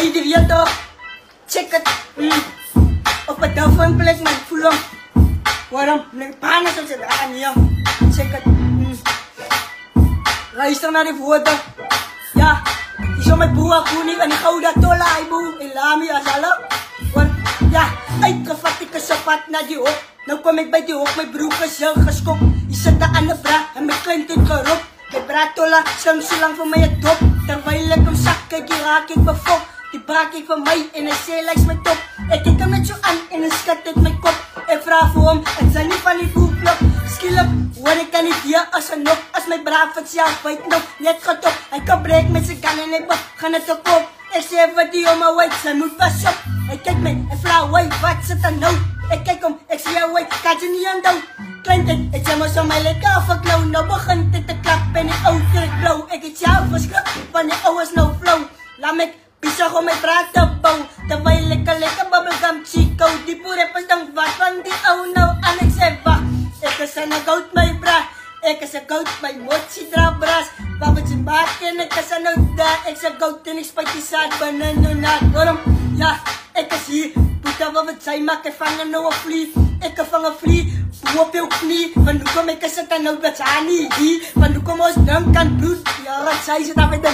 Hey, die weet toch? Check het. Op het dal van plek, man. Voel hem. Waarom? Nee, panen zoals het aan hier. Check het. Luister naar die woorden. Ja, die zo met boe akunik en die gouda tola ay boe. Ilami asala. Want ja, uitgevat ik een sapat naar die hoek. Nou kom ik bij die hoek, mijn broek is heel geskopt. Die zit daar aan de bra en mijn klein het gerop. Mijn bra tola slang zo lang voor mij het dop. Terwijl ik hem zak, kijk die raak ik befokt. Die braak ik van mij en hij zei lijkt me top. Ik kijk hem net zo aan en hij schat uit mijn kop. Ik vraag voor hem, het zijn niet van die boekblok. Skillop, hoor ik kan niet hier als een nok. Als mijn braaf het zelf weet nog, net getop. Hij kan breek met zijn gang en ik gaan het op kop. Ik zeg wat die om mijn white, zij moet pas op. Hij kijkt mij en vraagt, wait, wat zit er nou? Ik kijk om, ik zie jou, wait, kan je niet aan doen? Klein dit, ik zeg maar zo mij lekker afgeklauw. Nou begint dit te klappen en die oud terug blauw. Ik het jou verschrikt van die ouwe snow flow. Laat me pisah om mijn praat te bouwen. Terwijl ik een lekker bubblegum chico. Die poereppers dan wat van die ouwe nou aan. Ik zeg wacht, ik is een goud mijn bra. Ik is een goud mijn mochi drabras. Babbeltje maken, ik is een oud daar. Ik zeg goud en ik spuit die zaad bananen naar. Waarom? Ja, ik is hier. Puta wat zij maken vangen nou een vlie. Ik vang een vlie, hoe op jouw knie. Van hoe kom ik zitten nou dat ze aan niet hier. Van hoe kom ons dan kan bloed. Ja, wat zij ze daar met de